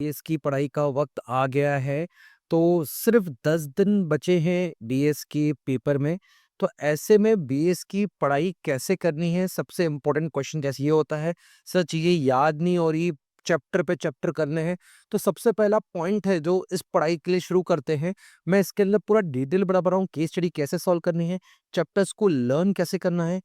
DS की पढ़ाई का वक्त आ गया है। तो सिर्फ 10 दिन बचे हैं डीएस के पेपर में। तो ऐसे में बीएस की पढ़ाई कैसे करनी है, सबसे इम्पोर्टेंट क्वेश्चन जैसे ये होता है, सर चीजें याद नहीं हो रही, चैप्टर पे चैप्टर करने हैं। तो सबसे पहला पॉइंट है जो इस पढ़ाई के लिए शुरू करते हैं, मैं इसके अंदर पूरा डिटेल बता रहा हूँ, केस स्टडी कैसे सॉल्व करनी है, चैप्टर्स को लर्न कैसे करना है,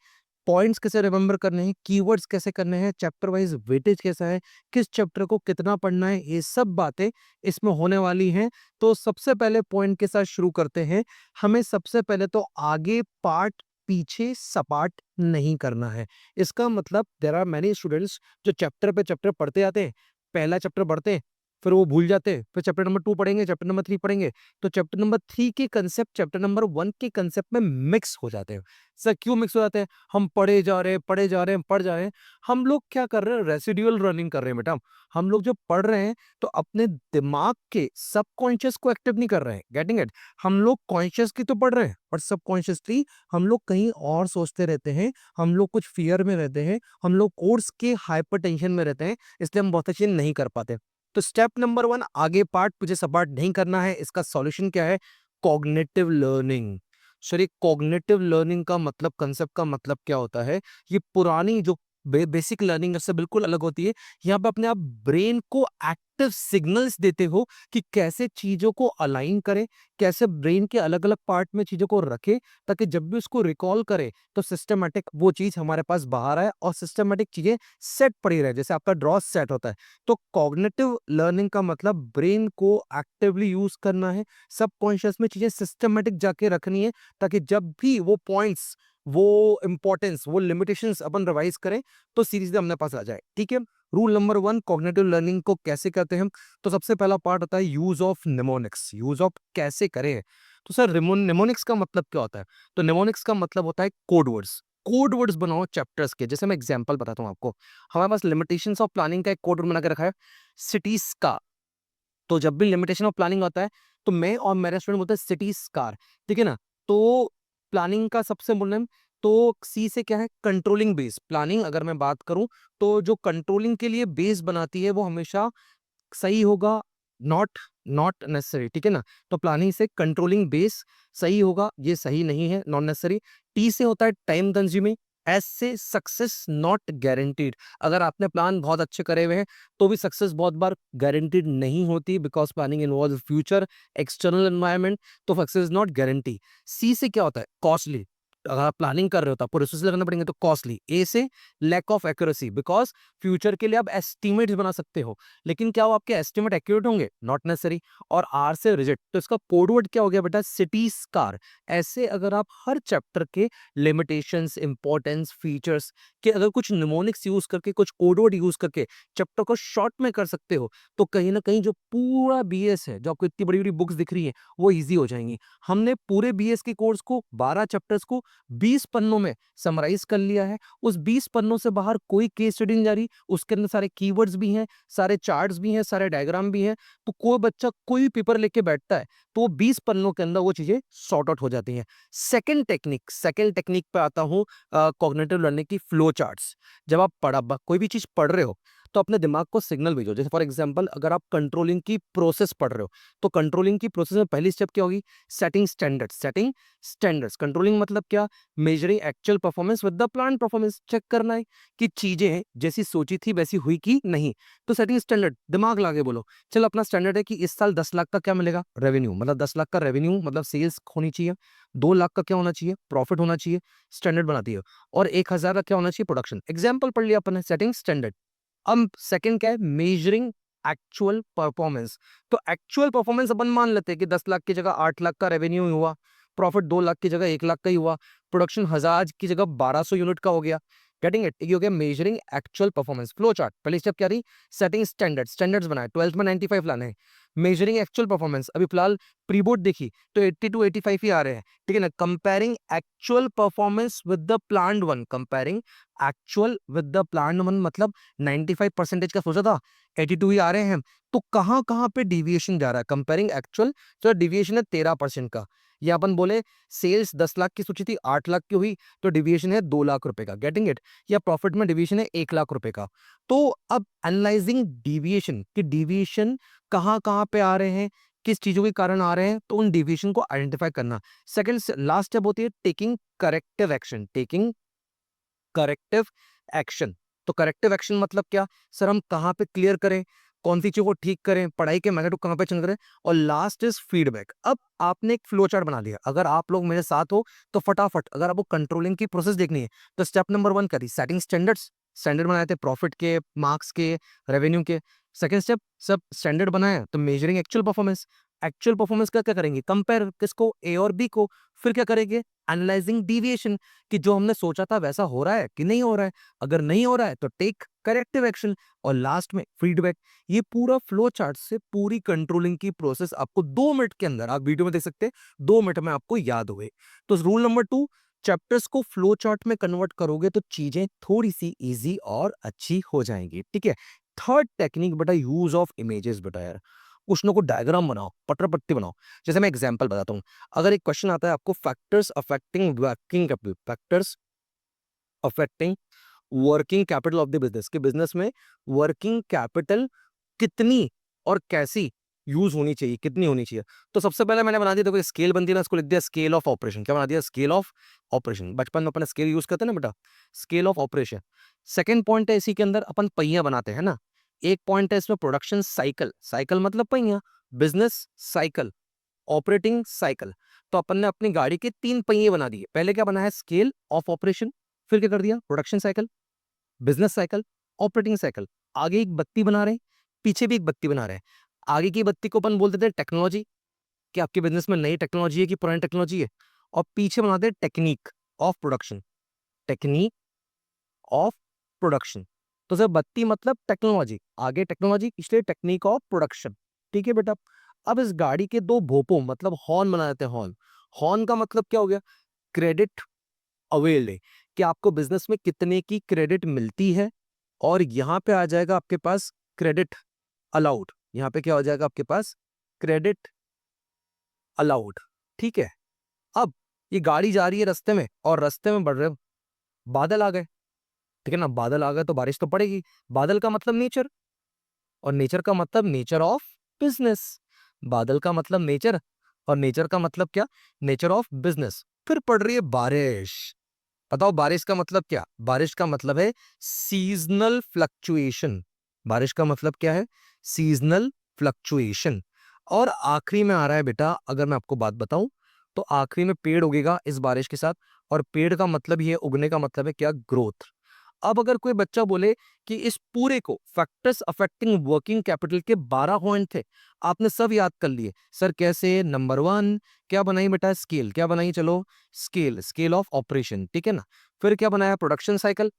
पॉइंट्स कैसे रिमेंबर करने हैं, कीवर्ड्स कैसे करने हैं, चैप्टर वाइज वेटेज कैसा है, किस चैप्टर को कितना पढ़ना है, ये सब बातें इसमें होने वाली हैं। तो सबसे पहले पॉइंट के साथ शुरू करते हैं। हमें सबसे पहले तो आगे पार्ट पीछे सपाट नहीं करना है। इसका मतलब देयर आर मैनी स्टूडेंट्स जो चैप्टर पे चैप्टर पढ़ते जाते हैं, पहला चैप्टर पढ़ते हैं, फिर वो भूल जाते हैं, फिर चैप्टर नंबर 2 पढ़ेंगे, चैप्टर नंबर 3 पढ़ेंगे, तो चैप्टर नंबर 3 के कंसेप्ट चैप्टर नंबर 1 के कंसेप्ट में मिक्स हो जाते हैं। सर क्यों मिक्स हो जाते हैं? हम पढ़े जा रहे हैं, पढ़े जा रहे हैं, पढ़ जा रहे हैं। हम लोग क्या कर रहे हैं? रेसिडुअल रनिंग कर रहे हैं बेटा। हम लोग जो पढ़ रहे हैं तो अपने दिमाग के सबकॉन्शियस को एक्टिव नहीं कर रहे हैं। Getting it? हम लोग कॉन्शियस की तो पढ़ रहे हैं और सबकॉन्शियसली हम लोग कहीं और सोचते रहते हैं, हम लोग कुछ फियर में रहते हैं, हम लोग कोर्स के हाइपरटेंशन में रहते हैं, इसलिए हम बहुत अच्छी नहीं कर पाते। तो स्टेप नंबर 1, आगे पार्ट मुझे सपाट नहीं करना है। इसका सॉल्यूशन क्या है? Cognitive learning. सर ये कॉग्निटिव लर्निंग का मतलब, कंसेप्ट का मतलब क्या होता है? ये पुरानी जो बेसिक लर्निंग से बिल्कुल अलग होती है। यहाँ पे अपने आप ब्रेन को एक्टिव सिग्नल्स देते हो कि कैसे चीजों को अलाइन करें, कैसे ब्रेन के अलग अलग पार्ट में चीजों को रखें, ताकि जब भी उसको रिकॉल करें तो सिस्टमेटिक वो चीज हमारे पास बाहर आए और सिस्टमेटिक चीजें सेट पड़ी रहे, जैसे आपका ड्रॉ सेट होता है। तो कॉग्निटिव लर्निंग का मतलब ब्रेन को एक्टिवली यूज करना है, सबकॉन्शियस में चीजें सिस्टमेटिक जाके रखनी है, ताकि जब भी वो पॉइंट्स, वो इंपॉर्टेंस, वो लिमिटेशंस अपन रिवाइज करें तो सीरीज अपने पास आ जाए। ठीक है। रूल नंबर 1, कॉग्निटिव लर्निंग को कैसे करते हैं हम? तो सबसे पहला पार्ट होता है use of mnemonics. Use of कैसे करें? तो सर निमोनिक्स का मतलब क्या होता है? तो निमोनिक्स का मतलब होता है कोड वर्ड्स। कोड वर्ड्स बनाओ चैप्टर्स के। जैसे मैं एग्जांपल बताता हूँ आपको, हमारे पास लिमिटेशंस ऑफ प्लानिंग का एक कोड वर्ड बना के रखा है, सिटीज का। तो जब भी लिमिटेशन ऑफ प्लानिंग होता है तो मैं और मेरा स्टूडेंट बोलते हैं सिटी स्कार। ठीक है ना? तो प्लानिंग का सबसे मूल्य, तो सी से क्या है? Controlling base. प्लानिंग अगर मैं बात करूं तो जो कंट्रोलिंग के लिए बेस बनाती है वो हमेशा सही होगा, नॉट नॉट नेसेसरी। ठीक है ना? तो प्लानिंग से कंट्रोलिंग बेस सही होगा, ये सही नहीं है, नॉट नेसेसरी। टी से होता है टाइम कंज्यूमिंग। एस से सक्सेस नॉट गारंटीड। अगर आपने प्लान बहुत अच्छे करे हुए हैं तो भी सक्सेस बहुत बार गारंटीड नहीं होती, because planning involve future, external environment, तो सक्सेस नॉट गारंटी। सी से क्या होता है? कॉस्टली। अगर आप प्लानिंग कर रहे हो तो आपको रिसोर्सेज लगाने पड़ेंगे, तो कॉस्टली। ए से lack of accuracy, because future के लिए आप एस्टिमेट्स बना सकते हो, लेकिन क्या वो आपके एस्टिमेट एक्यूरेट होंगे? Not necessary. और आर से रिजेक्ट। तो इसका कोड वर्ड क्या हो गया बेटा? City scar. ऐसे अगर आप हर चैप्टर के लिमिटेशंस, इंपॉर्टेंस, फीचर्स के अगर कुछ निमोनिक्स यूज करके, कुछ कोड वर्ड यूज करके चैप्टर को शॉर्ट में कर सकते हो, तो कहीं ना कहीं जो पूरा बीएस है, जो आपको इतनी बड़ी बड़ी बुक्स दिख रही है, वो इजी हो जाएंगी। हमने पूरे बीएस के कोर्स को, 12 चैप्टर्स को 20 पन्नों में समराइज कर लिया है। उस 20 पन्नों से बाहर कोई केस स्टडी नहीं जा रही। उसके अंदर सारे कीवर्ड्स भी हैं, सारे चार्ट्स भी हैं, सारे डायग्राम भी हैं। तो कोई बच्चा कोई भी पेपर लेके बैठता है तो वो 20 पन्नों के अंदर वो चीजें सॉर्ट आउट हो जाती हैं। सेकंड टेक्निक पे आता हूँ, कॉग्निटिव लर्निंग की फ्लो चार्ट्स। जब आप कोई भी चीज पढ़ रहे हो तो अपने दिमाग को सिग्नल भेजो। जैसे फॉर एग्जांपल अगर आप कंट्रोलिंग की प्रोसेस पढ़ रहे हो, तो कंट्रोलिंग की प्रोसेस में पहली स्टेप क्या होगी? Setting standards. Setting standards, controlling मतलब क्या? Measuring actual performance with the plan performance. Check करना है कि चीजें जैसी सोची थी वैसी हुई कि नहीं। तो सेटिंग स्टैंडर्ड, दिमाग लाके बोलो, चलो अपना स्टैंडर्ड है कि इस साल 10 लाख का क्या मिलेगा? रेवेन्यू। मतलब 10 लाख का रेवेन्यू मतलब सेल्स होनी चाहिए। 2 लाख का क्या होना चाहिए? प्रॉफिट होना चाहिए। स्टैंडर्ड बनाती है। और 1,000 का क्या होना चाहिए? प्रोडक्शन। एग्जाम्पल पढ़ लिया अपन ने, सेटिंग स्टैंडर्ड। अब सेकंड क्या है? Measuring actual performance. तो एक्चुअल परफॉर्मेंस अपन मान लेते हैं कि 10 लाख की जगह 8 लाख का रेवेन्यू हुआ, प्रॉफिट 2 लाख की जगह 1 लाख का ही हुआ, प्रोडक्शन 1000 की जगह 1200 यूनिट का हो गया। Getting it? ये हो गया measuring actual performance. Flow chart, पहली स्टेप क्या रही? Setting standard. स्टैंडर्ड्स बनाए, 12th में 95 लाने हैं। मेजरिंग एक्चुअल परफॉर्मेंस, अभी फिलहाल प्री बोर्ड देखी तो 80 to 85 ही आ रहे हैं। ठीक है ना? Comparing actual performance with the planned one. Comparing actual with the planned one मतलब 95% का सोचा था, 82 ही आ रहे हैं। तो कहां कहां पे डिविएशन जा रहा है? कंपेयरिंग एक्चुअल, तो डिविएशन है 13% का। या अपन बोले सेल्स 10 लाख की सोची थी 8 लाख की हुई, तो डिविएशन है 2 लाख रुपए का, गेटिंग इट? या प्रॉफिट में डिविएशन है 1 लाख रुपए का। तो अब एनालाइजिंग डिविएशन कि डिविएशन कहाँ कहाँ पे आ रहे हैं, किस चीजों के कारण आ रहे हैं, तो उन डिविएशन को आइडेंटिफाई करना। सेकंड लास्ट स्टेप होती है taking corrective action, taking corrective action. तो करेक्टिव एक्शन मतलब क्या? सर हम कहाँ पे क्लियर करें, कौन सी चीज को ठीक करें, पढ़ाई के मेथड को कहाँ पे चेंज करें। और लास्ट इज फीडबैक। अब आपने एक फ्लो चार्ट बना लिया, अगर आप लोग मेरे साथ हो तो फटाफट, अगर आपको कंट्रोलिंग की प्रोसेस देखनी है तो स्टेप नंबर 1 करी सेटिंग स्टैंडर्ड्स। स्टैंडर्ड बनाए थे प्रॉफिट के, मार्क्स के, रेवेन्यू के। सेकंड स्टेप, सब स्टैंडर्ड बनाया तो measuring actual performance. Actual performance का क्या करेंगे? कंपेयर किसको? ए और बी को। फिर क्या करेंगे? एनालाइजिंग डिविएशन कि जो हमने सोचा था वैसा हो रहा है कि नहीं हो रहा है। अगर नहीं हो रहा है तो टेक करेक्टिव एक्शन। और लास्ट में फीडबैक। ये पूरा फ्लो चार्ट से पूरी कंट्रोलिंग की प्रोसेस आपको 2 मिनट के अंदर, आप वीडियो में देख सकते हैं, 2 मिनट में आपको याद हुए। तो रूल नंबर 2, चैप्टर्स को फ्लो चार्ट में कन्वर्ट करोगे तो चीजें थोड़ी सी इजी और अच्छी हो जाएंगी। ठीक है। थर्ड टेक्निक बेटा, यूज ऑफ इमेजेस बेटा यार। क्वेश्चनों को डायग्राम बनाओ, पटर पट्टी बनाओ। जैसे मैं एग्जांपल बताता हूं, अगर एक क्वेश्चन आता है आपको, factors affecting working capital, factors affecting working capital of the business, के बिजनेस में वर्किंग कैपिटल कितनी और कैसी यूज होनी चाहिए, कितनी होनी चाहिए। तो सबसे पहले मैंने बना दिया, देखो स्केल बनती है ना, इसको लिख दिया स्केल ऑफ ऑपरेशन। क्या बना दिया? Scale of operation. बचपन में अपन स्केल यूज करते हैं ना बेटा, scale of operation. Second point है इसी के अंदर, अपन पहिया बनाते हैं ना। एक पॉइंट है इसमें प्रोडक्शन साइकिल, साइकिल मतलब पहिया, बिजनेस साइकिल, ऑपरेटिंग साइकिल। तो अपन ने अपनी गाड़ी के 3 पहिए बना दिए। पहले क्या बनाया? Scale of operation. फिर क्या कर दिया? Production cycle, business cycle, operating cycle. आगे एक बत्ती बना रहे हैं, पीछे भी एक बत्ती बना रहे हैं। आगे की बत्ती को अपन बोल देते हैं टेक्नोलॉजी, कि आपके बिजनेस में नई टेक्नोलॉजी है कि पुरानी टेक्नोलॉजी है। और पीछे बनाते हैं technique of production, technique of production. तो सर बत्ती मतलब टेक्नोलॉजी, आगे टेक्नोलॉजी, इसलिए टेक्निक ऑफ प्रोडक्शन। ठीक है बेटा। अब इस गाड़ी के 2 भोपों मतलब हॉर्न बना देते हैं। हॉर्न, हॉर्न का मतलब क्या हो गया? क्रेडिट अवेल्ड है, कि आपको बिजनेस में कितने की क्रेडिट मिलती है। और यहां पे आ जाएगा आपके पास क्रेडिट अलाउड। यहां पे क्या हो जाएगा आपके पास? Credit allowed. ठीक है। अब ये गाड़ी जा रही है रास्ते में, और रास्ते में बढ़ रहे बादल आ गए। ठीक है ना, बादल आ गए तो बारिश तो पड़ेगी। बादल का मतलब नेचर, और नेचर का मतलब नेचर ऑफ बिजनेस। बादल का मतलब नेचर, और नेचर का मतलब क्या? Nature of business. फिर पड़ रही है बारिश। बताओ बारिश का मतलब क्या? बारिश का मतलब है सीजनल फ्लक्चुएशन। बारिश का मतलब क्या है? Seasonal fluctuation. और आखिरी में आ रहा है बेटा, अगर मैं आपको बात बताऊं, तो आखिरी में पेड़ उगेगा इस बारिश के साथ। और पेड़ का मतलब ही है, उगने का मतलब है क्या? ग्रोथ। अब अगर कोई बच्चा बोले कि इस पूरे को फैक्टर्स अफेक्टिंग वर्किंग कैपिटल के 12 पॉइंट थे, आपने सब याद कर लिए, सर कैसे? नंबर 1 क्या बनाई बेटा? स्केल। क्या बनाई? चलो स्केल, स्केल ऑफ ऑपरेशन। ठीक है ना। फिर क्या बनाया? Production cycle,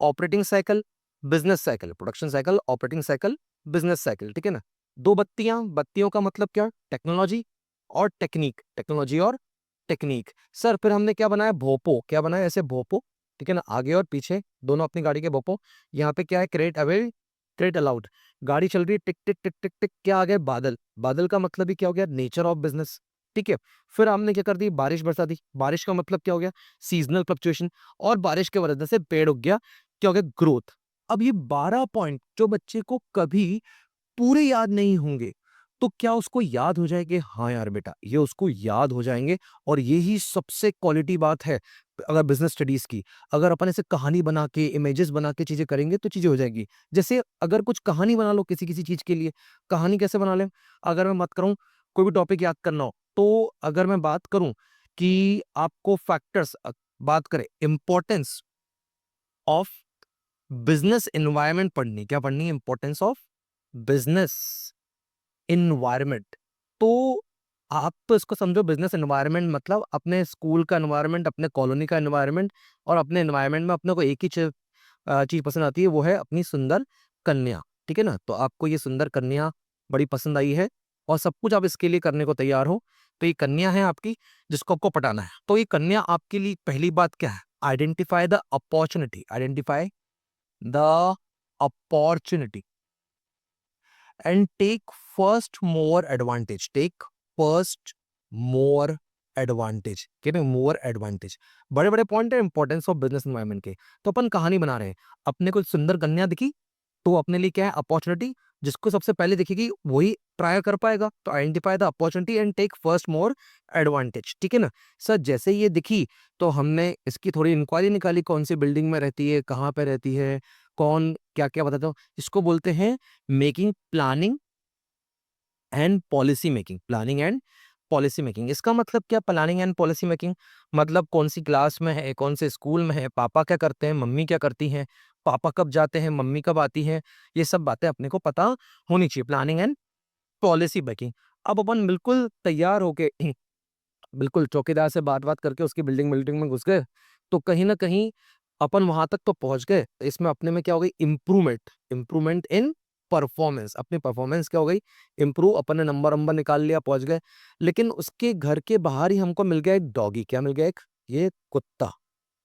operating cycle, business cycle. Production cycle, operating cycle, business cycle. ठीक है ना। 2 बत्तियां, बत्तियों का मतलब क्या? टेक्नोलॉजी और टेक्निक, टेक्नोलॉजी और टेक्निक। सर फिर हमने क्या बनाया? भोपो। क्या बनाया? ऐसे भोपो। ठीक है ना, आगे और पीछे दोनों अपनी गाड़ी के भोपो। यहाँ पे क्या है? Credit avail, credit allowed. गाड़ी चल रही है, टिक टिक टिक टिक टिक, क्या आ गया? बादल। बादल का मतलब ही क्या हो गया? Nature of business. ठीक है। फिर हमने क्या कर दी? बारिश बरसा दी। बारिश का मतलब क्या हो गया? Seasonal fluctuation. और बारिश के वजह से पेड़ उग गया, क्या हो गया? ग्रोथ। अब ये 12 पॉइंट जो बच्चे को कभी पूरे याद नहीं होंगे, तो क्या उसको याद हो जाएंगे? हाँ यार बेटा, ये उसको याद हो जाएंगे। और यही सबसे क्वालिटी बात है अगर बिजनेस स्टडीज की। अगर अपन ऐसे कहानी बना के, इमेजेस बना के चीजें करेंगे तो चीजें हो जाएगी। जैसे अगर कुछ कहानी बना लो किसी किसी चीज के लिए, कहानी कैसे बना लें? अगर मैं बात करूं, कोई भी टॉपिक याद करना हो, तो अगर मैं बात करूं कि आपको फैक्टर्स, बात करें इंपॉर्टेंस ऑफ बिजनेस एनवायरनमेंट पढ़नी, क्या पढ़नी है? Importance of business environment. तो आप तो इसको समझो, बिजनेस एनवायरनमेंट मतलब अपने स्कूल का एनवायरनमेंट, अपने कॉलोनी का एनवायरनमेंट। और अपने एनवायरनमेंट में अपने को एक ही चीज पसंद आती है, वो है अपनी सुंदर कन्या। ठीक है ना। तो आपको ये सुंदर कन्या बड़ी पसंद आई है, और सब कुछ आप इसके लिए करने को तैयार हो। तो ये कन्या है आपकी, जिसको आपको पटाना है। तो ये कन्या आपके लिए पहली बात क्या है? Identify the opportunity, identify the opportunity and take first more advantage, take first more advantage, more advantage. बड़े बड़े पॉइंट है इंपॉर्टेंस ऑफ बिजनेस एनवायरनमेंट के। तो अपन कहानी बना रहे हैं, अपने को सुंदर कन्या दिखी, तो अपने लिए क्या है अपॉर्चुनिटी, जिसको सबसे पहले दिखेगी वही ट्राई कर पाएगा। तो identify the opportunity and take first more advantage, ठीक है ना सर। जैसे ये दिखी तो हमने इसकी थोड़ी इंक्वायरी निकाली, कौन सी बिल्डिंग में रहती है, कहाँ पे रहती है, कौन क्या क्या बताता हूँ। इसको बोलते हैं making planning and policy making. Planning and policy making, इसका मतलब क्या? प्लानिंग एंड पॉलिसी मेकिंग मतलब कौन सी क्लास में है, कौन से स्कूल में है, पापा क्या करते हैं, मम्मी क्या करती हैं, पापा कब जाते हैं, मम्मी कब आती है, ये सब बातें अपने को पता होनी चाहिए। Planning and policy making. अब अपन बिल्कुल तैयार होके बिल्कुल चौकीदार से बात करके उसकी बिल्डिंग बिल्डिंग में घुस गए, तो कहीं ना कहीं अपन वहां तक तो पहुंच गए। इसमें अपने में क्या हो गई? Improvement, improvement in performance. अपनी परफॉर्मेंस क्या हो गई? इम्प्रूव। अपन ने नंबर नंबर निकाल लिया, पहुंच गए। लेकिन उसके घर के बाहर ही हमको मिल गया एक डॉगी। क्या मिल गया? एक ये कुत्ता,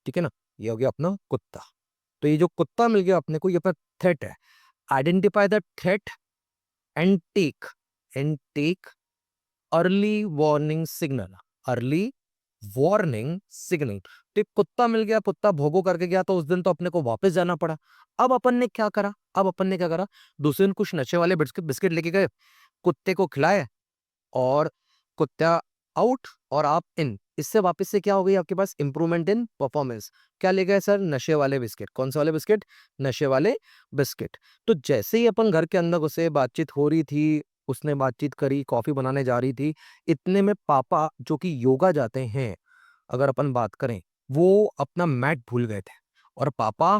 ठीक है ना। ये हो गया अपना कुत्ता। तो ये जो कुत्ता मिल गया अपने को, ये अपना थ्रेट है। Identify the threat and take early warning signal. Early warning signal. तो एक कुत्ता मिल गया, कुत्ता भोगो करके गया, तो उस दिन तो अपने को वापस जाना पड़ा। अब अपन ने क्या करा? दूसरे दिन कुछ नशे वाले बिस्किट बिस्किट लेके गए, कुत्ते को खिलाए, और कुत्ता आउट और आप इन। इससे वापस से क्या हो गई आपके पास? Improvement in performance. क्या ले गए सर? नशे वाले बिस्किट। कौन से वाले बिस्किट? नशे वाले बिस्किट। तो जैसे ही अपन घर के अंदर घुसे, बातचीत हो रही थी, उसने बातचीत करी, कॉफी बनाने जा रही थी, इतने में पापा जो कि योगा जाते हैं, अगर अपन बात करें, वो अपना मैट भूल गए थे और पापा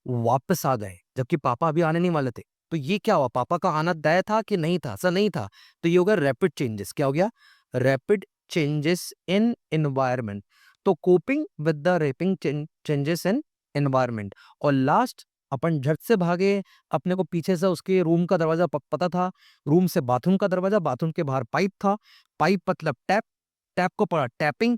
वापस आ गए, जबकि पापा अभी आने नहीं वाले थे। तो ये क्या हुआ? पापा का आना तय था कि नहीं था? सर नहीं था। तो ये हो गया रैपिड चेंजेस। क्या हो गया? Rapid changes in environment. तो coping with the rapid changes in environment. और लास्ट, अपन झट से भागे। अपने को पीछे से उसके रूम का दरवाजा पता था, रूम से बाथरूम का दरवाजा, बाथरूम के बाहर पाइप था, पाइप मतलब टैप, टैप को पढ़ा tapping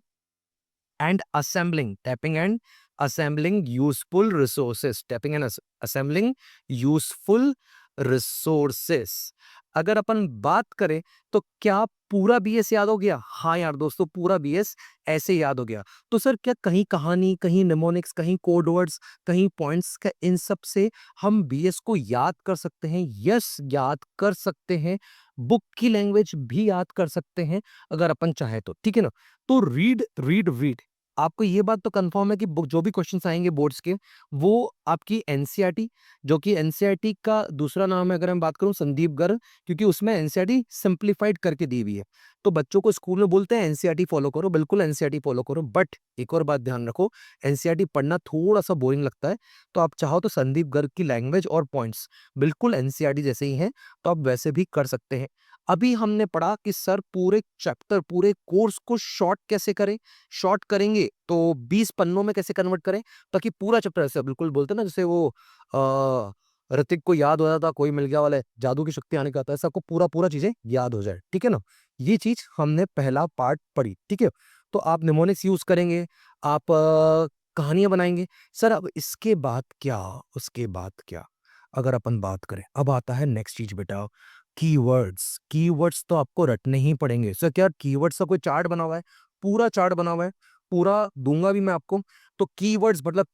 and assembling, tapping and assembling useful resources, tapping and assembling useful resources. अगर अपन बात करें तो क्या पूरा बीएस याद हो गया? हाँ यार दोस्तों, पूरा बीएस ऐसे याद हो गया। तो सर क्या कहीं कहानी, कहीं निमोनिक्स, कहीं कोड वर्ड्स, कहीं पॉइंट्स का, इन सब से हम बीएस को याद कर सकते हैं? यस, याद कर सकते हैं। बुक की लैंग्वेज भी याद कर सकते हैं अगर अपन चाहे तो, ठीक है ना। तो रीड रीड रीड। आपको ये बात तो कंफर्म है कि बुक जो भी क्वेश्चंस आएंगे बोर्ड्स के, वो आपकी एनसीईआरटी, जो कि एनसीईआरटी का दूसरा नाम है, अगर मैं बात करूं संदीप गर्ग, क्योंकि उसमें एनसीईआरटी सिंप्लीफाइड करके दी हुई है। तो बच्चों को स्कूल में बोलते हैं एनसीईआरटी फॉलो करो, बिल्कुल एनसीईआरटी फॉलो करो, बट एक और बात ध्यान रखो, एनसीईआरटी पढ़ना थोड़ा सा बोरिंग लगता है। तो आप चाहो तो संदीप गर्ग की लैंग्वेज और पॉइंट्स बिल्कुल एनसीईआरटी जैसे ही हैं, तो आप वैसे भी कर सकते हैं। अभी हमने पढ़ा कि सर पूरे चैप्टर, पूरे कोर्स को शॉर्ट कैसे करें। शॉर्ट करेंगे तो 20 पन्नों में कैसे कन्वर्ट करें, ताकि पूरा चैप्टर, ऐसे बिल्कुल बोलते हैं ना, जैसे वो ऋतिक को याद हो जाता कोई मिल गया वाले, जादू की शक्ति आने का आता है, सबको पूरा पूरा चीजें याद हो जाए, ठीक है ना। ये चीज हमने पहला पार्ट पढ़ी, ठीक है। तो आप निमोनिक्स यूज करेंगे, आप कहानियां बनाएंगे। सर अब इसके बाद क्या? उसके बाद क्या? अगर अपन बात करें, अब आता है नेक्स्ट चीज बेटा, कीवर्ड्स। कीवर्ड्स तो आपको रटने ही पड़ेंगे। सर क्या कीवर्ड्स का कोई चार्ट बना हुआ है? पूरा चार्ट बना हुआ है, पूरा दूंगा भी मैं आपको। तो कीवर्ड्स मतलब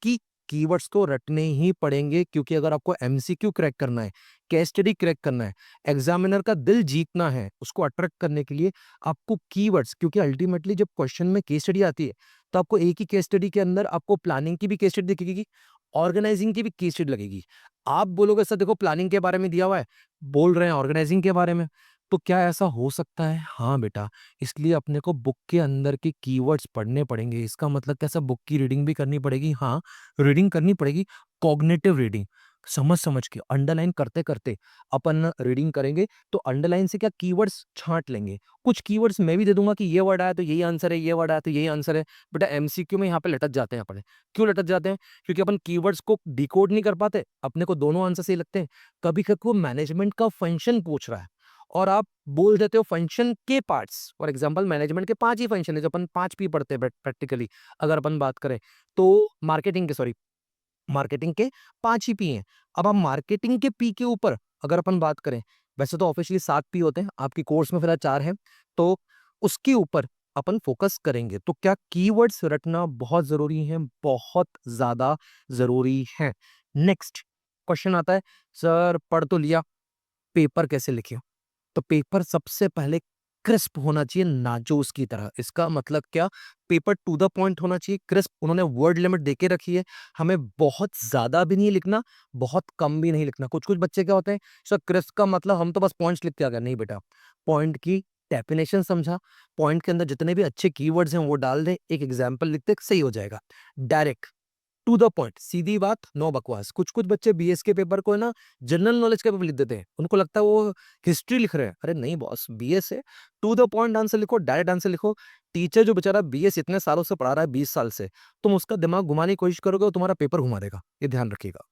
कीवर्ड्स तो रटने ही पड़ेंगे, क्योंकि अगर आपको एमसीक्यू क्रैक करना है, केस स्टडी क्रैक करना है, एग्जामिनर का दिल जीतना है, उसको अट्रैक्ट करने के लिए आपको कीवर्ड्स, क्योंकि अल्टीमेटली जब क्वेश्चन में केस स्टडी आती है, तो आपको एक ही केस स्टडी के अंदर आपको प्लानिंग की भी केस स्टडी दिखेगी, ऑर्गेनाइजिंग की भी केस स्टडी लगेगी। आप बोलोगे सर देखो प्लानिंग के बारे में दिया हुआ है, बोल रहे हैं ऑर्गेनाइजिंग के बारे में, तो क्या ऐसा हो सकता है? हाँ बेटा, इसलिए अपने को बुक के अंदर के कीवर्ड्स पढ़ने पड़ेंगे। इसका मतलब कैसा? बुक की रीडिंग भी करनी पड़ेगी। हाँ, रीडिंग करनी पड़ेगी, कॉग्निटिव रीडिंग, समझ समझ के, अंडरलाइन करते करते अपन रीडिंग करेंगे। तो अंडरलाइन से क्या कीवर्ड्स छांट लेंगे। कुछ कीवर्ड्स मैं भी दे दूंगा कि ये वर्ड आया तो यही आंसर है, ये वर्ड आया तो यही आंसर है। बेटा एमसीक्यू में यहाँ पे लटक जाते हैं अपन। क्यों लटक जाते हैं? क्योंकि अपन कीवर्ड्स को डिकोड नहीं कर पाते, अपने को दोनों आंसर सही लगते हैं। कभी कभी वो मैनेजमेंट का फंक्शन पूछ रहा है और आप बोल देते हो फंक्शन के पार्ट्स। फॉर एग्जांपल मैनेजमेंट के 5 ही फंक्शन है, जो अपन 5 पी पढ़ते हैं प्रैक्टिकली। अगर अपन बात करें तो मार्केटिंग के 5 ही पी हैं। अब हम मार्केटिंग के पी के ऊपर अगर अपन बात करें, वैसे तो ऑफिशियली 7 पी होते हैं, आपकी कोर्स में फिलहाल 4 है, तो उसके ऊपर अपन फोकस करेंगे। तो क्या कीवर्ड्स रटना बहुत जरूरी है, बहुत ज्यादा जरूरी है। नेक्स्ट क्वेश्चन आता है, सर पढ़ तो लिया, पेपर कैसे लिखे? तो पेपर सबसे पहले क्रिस्प होना चाहिए, नाजोस की तरह। इसका मतलब क्या? पेपर टू द पॉइंट होना चाहिए, क्रिस्प। उन्होंने वर्ड लिमिट देके रखी है, हमें बहुत ज्यादा भी नहीं लिखना, बहुत कम भी नहीं लिखना। कुछ कुछ बच्चे क्या होते हैं, सर क्रिस्प का मतलब हम तो बस पॉइंट्स लिखते आ गए। नहीं बेटा, पॉइंट की डेफिनेशन समझा, पॉइंट के अंदर जितने भी अच्छे कीवर्ड्स हैं वो डाल दे, एक एग्जाम्पल लिखते सही हो जाएगा। डायरेक्ट टू द पॉइंट, सीधी बात, नो बकवास। कुछ कुछ बच्चे बीएस के पेपर को है ना जनरल नॉलेज के पेपर लिख देते हैं, उनको लगता है वो हिस्ट्री लिख रहे हैं। अरे नहीं बॉस, बीएस है, टू द पॉइंट आंसर लिखो, डायरेक्ट आंसर लिखो। टीचर जो बेचारा बीएस इतने सालों से पढ़ा रहा है, 20 साल से, तुम उसका दिमाग घुमाने की कोशिश करोगे, वो तुम्हारा पेपर घुमा देगा, ये ध्यान रखिएगा।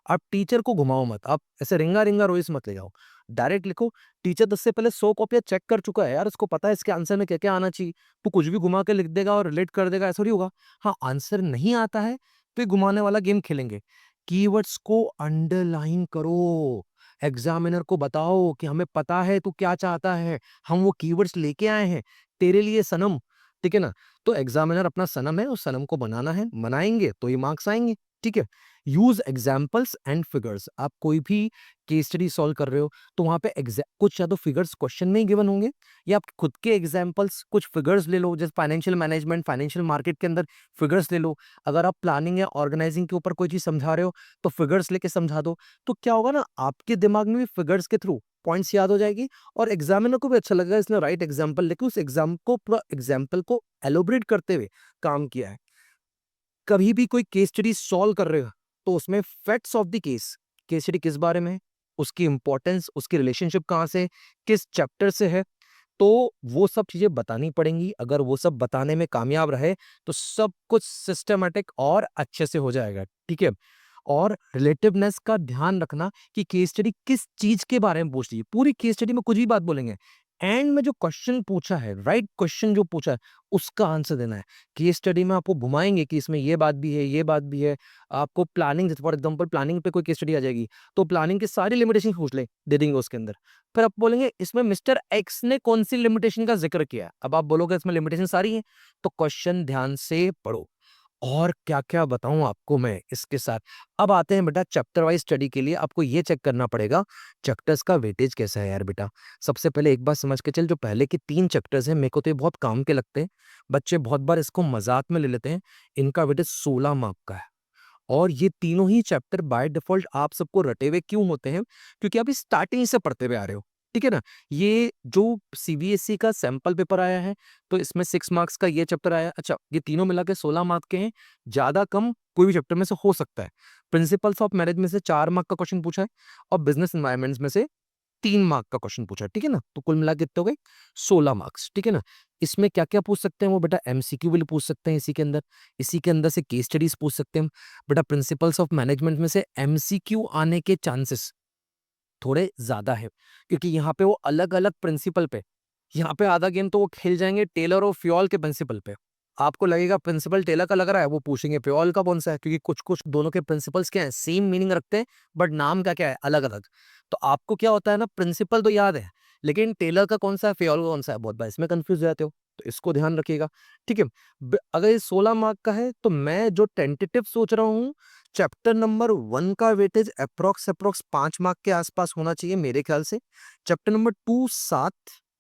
आप टीचर को घुमाओ मत, आप ऐसे रिंगा रिंगा रोइस मत ले जाओ, डायरेक्ट लिखो। टीचर 10 से पहले 100 कॉपियां चेक कर चुका है यार, उसको पता है इसके आंसर में क्या क्या आना चाहिए। तो कुछ भी घुमा के लिख देगा और रिलेट कर देगा, ऐसा नहीं होगा। हाँ, आंसर नहीं आता है तो ये घुमाने वाला गेम खेलेंगे। कीवर्ड्स को अंडरलाइन करो, एग्जामिनर को बताओ कि हमें पता है तू क्या चाहता है, हम वो कीवर्ड्स लेके आए हैं तेरे लिए सनम। ठीक है ना? तो एग्जामिनर अपना सनम है, उस सनम को बनाना है, मनाएंगे तो ये मार्क्स आएंगे। ठीक है? Use examples and figures. आप कोई भी केस स्टडी सॉल्व कर रहे हो तो वहां पे कुछ या तो फिगर्स क्वेश्चन में ही गिवन होंगे, या आप खुद के एग्जाम्पल्स कुछ फिगर्स ले लो, जैसे फाइनेंशियल मैनेजमेंट, फाइनेंशियल मार्केट के अंदर फिगर्स ले लो। अगर आप प्लानिंग या ऑर्गेनाइजिंग के ऊपर कोई चीज समझा रहे हो तो फिगर्स लेके समझा दो। तो क्या होगा ना, आपके दिमाग में भी फिगर्स के थ्रू पॉइंट्स याद हो जाएगी, और एग्जामिनर को भी अच्छा लगेगा इसने राइट एग्जाम्पल लेके उस एग्जाम को, पूरा एग्जाम्पल को एलोबरेट करते हुए काम किया है। कभी भी कोई केस स्टडी सॉल्व कर रहे हो तो उसमें facts of the case study किस बारे में है, उसकी इंपॉर्टेंस, उसकी रिलेशनशिप कहाँ से, किस चैप्टर से है, तो वो सब चीजें बतानी पड़ेंगी। अगर वो सब बताने में कामयाब रहे तो सब कुछ सिस्टमेटिक और अच्छे से हो जाएगा। ठीक है? और रिलेटिवनेस का ध्यान रखना कि केस स्टडी किस चीज के बारे में पूछ रही है। पूरी केस स्टडी में कुछ भी बात बोलेंगे, एंड में जो क्वेश्चन पूछा है, राइट क्वेश्चन जो पूछा है उसका आंसर देना है। केस स्टडी में आपको घुमाएंगे कि इसमें ये बात भी है, ये बात भी है। आपको प्लानिंग, फॉर एग्जांपल प्लानिंग पे कोई केस स्टडी आ जाएगी तो प्लानिंग की सारी लिमिटेशन पूछ ले, दे देंगे उसके अंदर। फिर आप बोलेंगे इसमें मिस्टर एक्स ने कौन सी लिमिटेशन का जिक्र किया है, अब आप बोलोगे इसमें लिमिटेशन सारी है, तो क्वेश्चन ध्यान से पढ़ो। और क्या क्या बताऊं आपको मैं इसके साथ। अब आते हैं बेटा चैप्टर वाइज स्टडी के लिए, आपको ये चेक करना पड़ेगा चैप्टर्स का वेटेज कैसा है यार बेटा। सबसे पहले एक बात समझ के चल, जो पहले के 3 चैप्टर्स हैं मेरे को तो ये बहुत काम के लगते हैं, बच्चे बहुत बार इसको मजाक में ले लेते हैं। इनका वेटेज 16 मार्क का है, और ये तीनों ही चैप्टर बाय डिफॉल्ट आप सबको रटे हुए क्यों होते हैं, क्योंकि आप स्टार्टिंग से पढ़ते हुए आ रहे हो। ठीक है ना? ये जो सीबीएसई का सैंपल पेपर आया है तो इसमें 6 मार्क्स का ये चैप्टर आया। अच्छा, ये तीनों मिला के 16 मार्क के हैं, ज्यादा कम कोई भी चैप्टर में से हो सकता है। प्रिंसिपल्स ऑफ मैनेज में से 4 मार्क का क्वेश्चन पूछा है, और बिजनेस एनवायरमेंट्स में से 3 मार्क का क्वेश्चन पूछा है। ठीक है ना? तो कुल मिला के कितने हो गए? 16 मार्क्स। ठीक है ना? इसमें क्या क्या पूछ सकते हैं वो बेटा, एमसीक्यू भी पूछ सकते हैं इसी के अंदर से केस स्टडीज पूछ सकते हैं। बेटा प्रिंसिपल्स ऑफ मैनेजमेंट में से एमसीक्यू आने के चांसेस थोड़े ज्यादा है, क्योंकि यहाँ पे वो अलग अलग प्रिंसिपल पे, यहाँ पे आधा गेम तो वो खेल जाएंगे टेलर और फ्योल के प्रिंसिपल पे। आपको लगेगा प्रिंसिपल टेलर का लग रहा है, वो पूछेंगे फ्योल का कौन सा है, क्योंकि कुछ कुछ दोनों के प्रिंसिपल्स क्या है, सेम मीनिंग रखते हैं, बट नाम क्या क्या है अलग अलग। तो आपको क्या होता है ना, प्रिंसिपल तो याद है, लेकिन टेलर का कौन सा है, फ्योल का कौन सा है, बहुत बार इसमें कंफ्यूज हो जाते हो, तो इसको ध्यान रखिएगा। ठीक है? अगर ये 16 मार्क का है तो मैं जो टेंटेटिव सोच रहा हूँ, चैप्टर नंबर 1 का वेटेज अप्रोक्स 5 मार्क के आसपास होना चाहिए मेरे ख्याल से। चैप्टर नंबर 2 7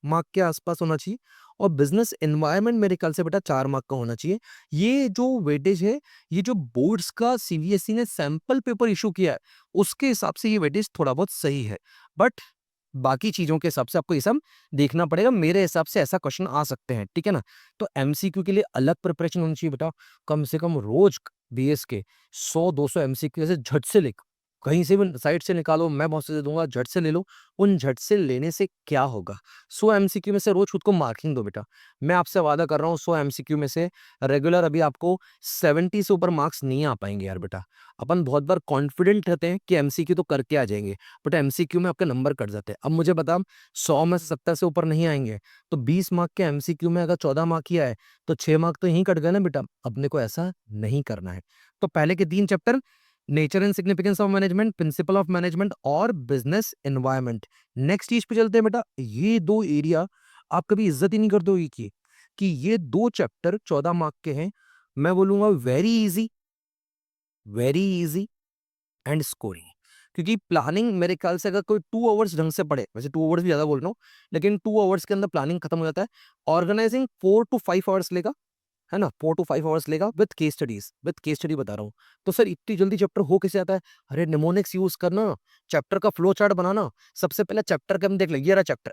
मार्क के आसपास होना चाहिए, और बिजनेस एनवायरनमेंट मेरे ख्याल से बेटा 4 मार्क का होना चाहिए। ये जो वेटेज है, ये जो बोर्ड्स का सीबीएसई ने सैंपल पेपर इशू किया है उसके हिसाब से ये वेटेज थोड़ा बहुत सही है, बट बाकी चीजों के हिसाब से आपको ये सब देखना पड़ेगा। मेरे हिसाब से ऐसा क्वेश्चन आ सकते हैं। ठीक है ना? तो एमसीक्यू के लिए अलग प्रिपरेशन होनी चाहिए बेटा, कम से कम रोज बीएस के 100-200 एमसीक्यू ऐसे झट से लिख, कहीं से भी साइट से निकालो, मैं बहुत से दे दूंगा, झट से ले लो। उन झट से लेने से क्या होगा, 100 एमसीक्यू में से रोज खुद को मार्किंग दो बेटा। मैं आपसे वादा कर रहा हूँ 100 एमसीक्यू में से रेगुलर अभी आपको 70 से ऊपर मार्क्स नहीं आ पाएंगे यार बेटा। अपन बहुत बार कॉन्फिडेंट रहते हैं कि एमसीक्यू तो करके आ जाएंगे, बट एमसीक्यू में आपके नंबर कट जाते हैं। अब मुझे बता, 100 में से 70 से ऊपर नहीं आएंगे, तो 20 मार्क के एमसीक्यू में अगर 14 मार्क ही आए तो 6 मार्क तो यहीं कट गए ना बेटा। अपने को ऐसा नहीं करना है। तो पहले के 3 chapter, nature and significance of management, principle of management और बिजनेस एनवायरनमेंट। नेक्स्ट चीज पे चलते हैं बेटा, ये 2 एरिया आप कभी इज्जत ही नहीं करते हो की, कि ये 2 चैप्टर 14 मार्क के हैं। मैं बोलूँगा वेरी ईज़ी एंड स्कोरिंग। क्योंकि प्लानिंग मेरे ख्याल से अगर कोई 2 आवर्स ढंग से पढ़े, वैसे 2 आवर्स भी ज़्यादा बोल रहा हूँ, लेकिन 2 आवर्स के अंदर प्लानिंग खत्म हो जाता है। ऑर्गेनाइजिंग 4 टू 5 आवर्स लेगा, है ना? 4 टू 5 आवर्स लेगा विथ केस स्टडी बता रहा हूँ। तो सर इतनी जल्दी चैप्टर हो कैसे जाता है? अरे निमोनिक्स यूज़ करना, चैप्टर का फ्लो चार्ट बनाना, सबसे पहले चैप्टर के हम देख लें, ये रहा चैप्टर।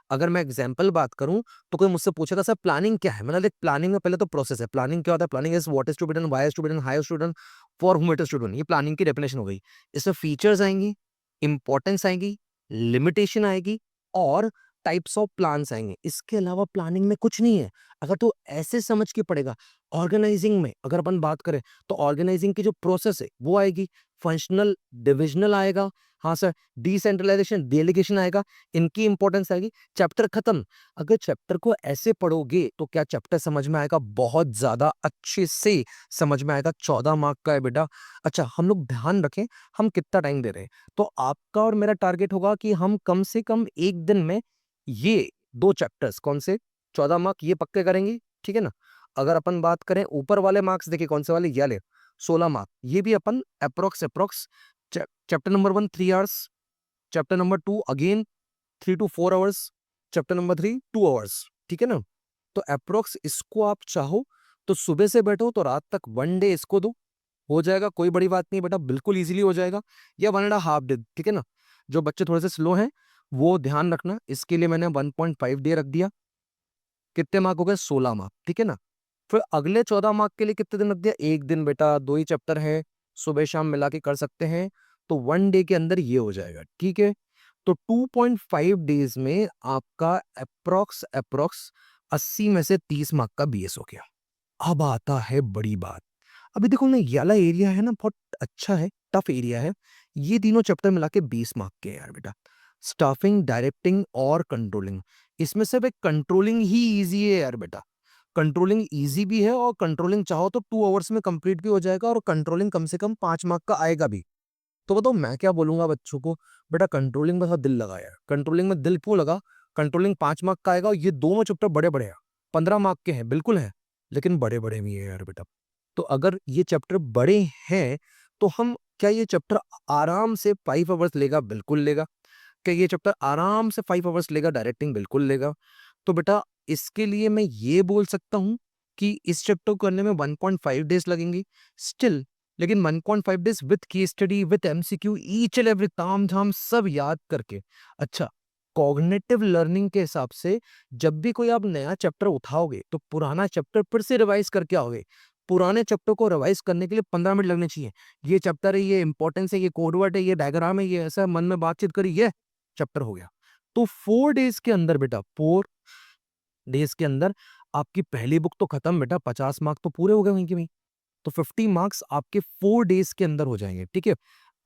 अगर मैं एग्जांपल बात करूं तो कोई मुझसे पूछेगा सर प्लानिंग क्या है, मैंने देख प्लानिंग में पहले तो प्रोसेस है। प्लानिंग क्या होता है? Planning is what is to be done, why is to be done, how is to done, for whom it is to done. ये प्लानिंग की डेफिनेशन हो गई। इसमें फीचर्स आएंगी, इंपॉर्टेंस आएगी, लिमिटेशन आएगी और टाइप्स ऑफ प्लान्स आएंगे। इसके अलावा प्लानिंग में कुछ नहीं है। अगर तो ऐसे समझ के पड़ेगा। ऑर्गेनाइजिंग में अगर अपन बात करें तो ऑर्गेनाइजिंग की जो प्रोसेस है वो आएगी, फंक्शनल डिविजनल आएगा, हाँ सर, डिसेंट्रलाइजेशन डेलीगेशन आएगा, इनकी इंपॉर्टेंस आएगी, चैप्टर खत्म। अगर चैप्टर को ऐसे पढ़ोगे तो क्या चैप्टर समझ में आएगा? बहुत ज्यादा अच्छे से समझ में आएगा। 14 मार्क का है बेटा। अच्छा, हम लोग ध्यान रखें हम कितना टाइम दे रहे हैं। तो आपका और मेरा टारगेट होगा कि हम कम से कम एक दिन में ये 2 चैप्टर्स, कौन से 14 मार्क, ये पक्के करेंगे, ठीक है ना? अगर अपन बात करें ऊपर वाले मार्क्स, देखिए कौन से वाले, ये वाले 16 मार्क, ये भी अपन approx approx chapter number 1 3 hours, chapter number 2 again 3 to 4 hours, chapter number 3 2 hours, ठीक है ना? तो अप्रोक्स इसको आप चाहो तो सुबह से बैठो तो रात तक 1 डे इसको दो, हो जाएगा, कोई बड़ी बात नहीं बेटा, बिल्कुल इजीली हो जाएगा। या 1.5 डे, ठीक है ना? जो बच्चे थोड़े से स्लो हैं वो ध्यान रखना, इसके लिए मैंने 1.5 डे रख दिया। कितने मार्क हो गए? 16 मार्क, ठीक है ना? फिर अगले 14 मार्क के लिए कितने दिन रख दिया? एक दिन बेटा, 2 ही चैप्टर है, सुबह शाम मिला के कर सकते हैं, तो 1 डे के अंदर ये हो जाएगा, ठीक है? तो 2.5 डेज में आपका अप्रोक्स अप्रोक्स 80 में से 30 मार्क का बीएस हो गया। अब आता है बड़ी बात। अभी देखो ना, ये वाला एरिया है ना, बहुत अच्छा है, टफ एरिया है। ये तीनों चैप्टर मिला के 20 मार्क के हैं यार बेटा। स्टाफिंग, डायरेक्टिंग और कंट्रोलिंग, इसमें से भाई कंट्रोलिंग ही इजी है यार बेटा। कंट्रोलिंग इजी भी है और कंट्रोलिंग चाहो तो 2 आवर्स में कंप्लीट भी हो जाएगा और कंट्रोलिंग कम से कम 5 मार्क का आएगा भी। तो बताओ मैं क्या बोलूंगा बच्चों को, बेटा कंट्रोलिंग में थोड़ा दिल लगा यार। कंट्रोलिंग में दिल क्यों लगा? कंट्रोलिंग 5 मार्क का आएगा और ये दोनों चैप्टर बड़े बड़े हैं, 15 मार्क के हैं, बिल्कुल है, लेकिन बड़े बड़े भी है यार बेटा। तो अगर ये चैप्टर बड़े हैं तो हम, क्या ये चैप्टर आराम से 5 आवर्स लेगा? बिल्कुल लेगा। क्या ये चैप्टर आराम से 5 आवर्स लेगा डायरेक्टिंग? बिल्कुल लेगा। तो बेटा इसके लिए मैं ये बोल सकता हूं कि इस चैप्टर को करने में 1.5 डेज लगेंगे स्टिल, लेकिन 1.5 days with case study, with MCQ, each and every ताम झाम सब याद करके। अच्छा, कॉग्निटिव लर्निंग के हिसाब से जब भी कोई आप नया चैप्टर उठाओगे तो पुराना चैप्टर फिर से रिवाइज करके आओगे। पुराने चैप्टर को रिवाइज करने के लिए 15 मिनट लगने चाहिए। ये चैप्टर है, ये इंपॉर्टेंस है, ये कोडवर्ड है, ये डायग्राम है, ये ऐसा मन में बातचीत करी, ये चैप्टर हो गया। तो 4 डेज के अंदर बेटा, 4 डेज के अंदर आपकी पहली बुक तो खत्म बेटा, 50 मार्क तो पूरे हो गए वहीं के वहीं। तो 50 मार्क्स आपके 4 डेज के अंदर हो जाएंगे, ठीक है?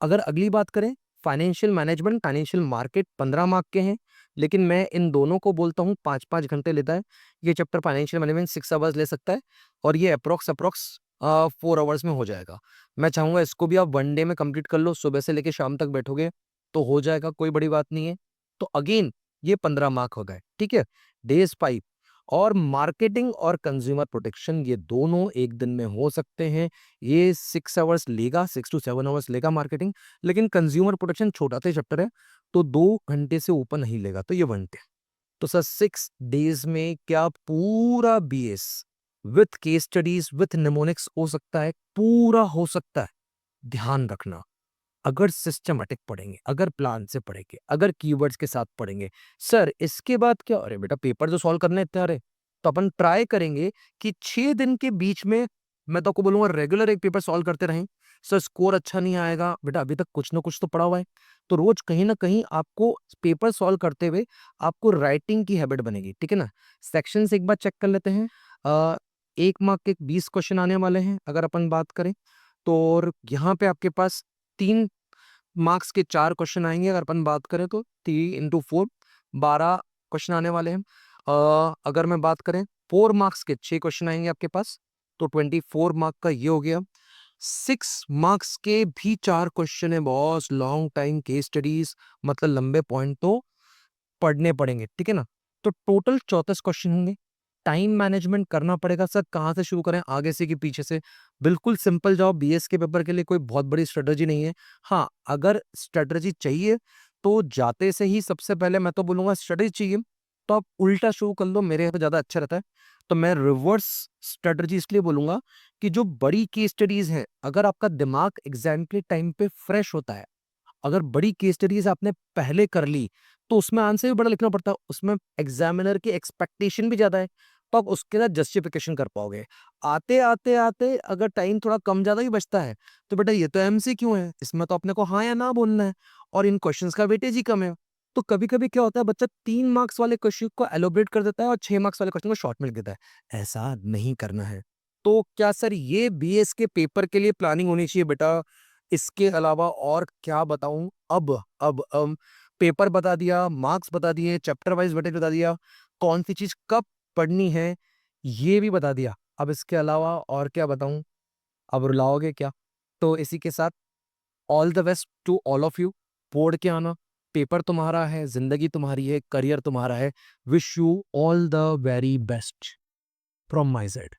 अगर अगली बात करें, financial management, financial market 15 mark के हैं, लेकिन मैं इन दोनों को बोलता हूँ 5-5 घंटे लेता है। ये चैप्टर फाइनेंशियल मैनेजमेंट 6 आवर्स ले सकता है और ये अप्रोक्स अप्रोक्स 4 आवर्स में हो जाएगा। मैं चाहूंगा इसको भी आप 1 डे में कंप्लीट कर लो, सुबह से लेकर शाम तक बैठोगे तो हो जाएगा, कोई बड़ी बात नहीं है। तो अगेन ये 15 मार्क हो गए, ठीक है? डेज 5 और मार्केटिंग और कंज्यूमर प्रोटेक्शन, ये दोनों एक दिन में हो सकते हैं। ये 6 आवर्स लेगा, 6 टू 7 आवर्स लेगा मार्केटिंग, लेकिन कंज्यूमर प्रोटेक्शन छोटा सा चैप्टर है तो 2 घंटे से ऊपर नहीं लेगा, तो ये 1 डे। तो सर 6 डेज में क्या पूरा BS with case studies with mnemonics हो सकता है? पूरा हो सकता है। ध्यान रखना, अगर सिस्टमेटिक पढ़ेंगे, अगर प्लान से पढ़ेंगे, अगर कीवर्ड्स के साथ पढ़ेंगे। सर इसके बाद क्या? अरे बेटा पेपर जो सॉल्व करने इतने रहे, तो अपन ट्राई करेंगे कि 6 दिन के बीच में मैं तो आपको बोलूंगा रेगुलर एक पेपर सॉल्व करते रहें। सर स्कोर अच्छा नहीं आएगा बेटा, अभी तक कुछ ना कुछ तो पढ़ा हुआ है, तो रोज कहीं ना कहीं आपको पेपर सॉल्व करते हुए आपको राइटिंग की हैबिट बनेगी, ठीक है ना? सेक्शन से एक बार चेक कर लेते हैं। 1 मार्क के 20 क्वेश्चन आने वाले हैं अगर अपन बात करें तो, और यहाँ पे आपके पास 3 मार्क्स के 4 क्वेश्चन आएंगे अगर अपन बात करें तो 3 into 4 12 क्वेश्चन आने वाले हैं। अगर मैं बात करें 4 मार्क्स के 6 क्वेश्चन आएंगे आपके पास, तो 24 मार्क का ये हो गया। 6 मार्क्स के भी 4 क्वेश्चन है boss, long time case studies, मतलब लंबे पॉइंट तो पढ़ने पड़ेंगे, ठीक है ना? तो टोटल 34 क्वेश्चन होंगे। टाइम मैनेजमेंट करना पड़ेगा सर, कहाँ से शुरू करें, आगे से कि पीछे से? बिल्कुल सिंपल जवाब, बीएस के पेपर के लिए कोई बहुत बड़ी स्ट्रेटजी नहीं है। हाँ, अगर स्ट्रेटजी चाहिए तो जाते से ही सबसे पहले मैं तो बोलूँगा स्ट्रेटजी चाहिए, तो आप उल्टा शुरू कर लो, मेरे यहाँ पे ज़्यादा अच्छा रहता है। तो मैं रिवर्स स्ट्रेटजी इसलिए बोलूँगा कि जो बड़ी केस स्टडीज़ हैं, अगर आपका दिमाग एग्ज़ाम के टाइम पे फ्रेश होता है, अगर बड़ी केस स्टडीज आपने पहले कर ली, तो उसमें आंसर भी बड़ा लिखना पड़ता है, उसमें एग्जामिनर की एक्सपेक्टेशन भी ज़्यादा है, तो आप उसके साथ जस्टिफिकेशन कर पाओगे। आते अगर टाइम थोड़ा कम ज़्यादा भी बचता है, तो बेटा ये तो एमसीक्यू है, इसमें तो अपने को हाँ या ना बोलना है और इन क्वेश्चंस का वेटेज ही कम है। तो कभी-कभी क्या होता है, बच्चा 3 मार्क्स वाले क्वेश्चन को एलोबरेट कर देता है और 6 मार्क्स वाले क्वेश्चन को शॉर्ट में लिख देता है। ऐसा नहीं करना है। तो क्या सर ये बीएस के पेपर के लिए प्लानिंग होनी चाहिए बेटा? इसके अलावा और क्या बताऊँ? पेपर बता दिया, मार्क्स बता दिए, चैप्टर वाइज़ वेटेज बता दिया, कौन-सी चीज़ कब पढ़नी है, ये भी बता दिया। अब इसके अलावा और क्या बताऊँ? अब रुलाओगे क्या? तो इसी के साथ all the best to all of you. पढ़ के आना, पेपर तुम्हारा है, ज़िंदगी तुम्हारी है, करियर तुम्हारा है। Wish you all the very best from my side.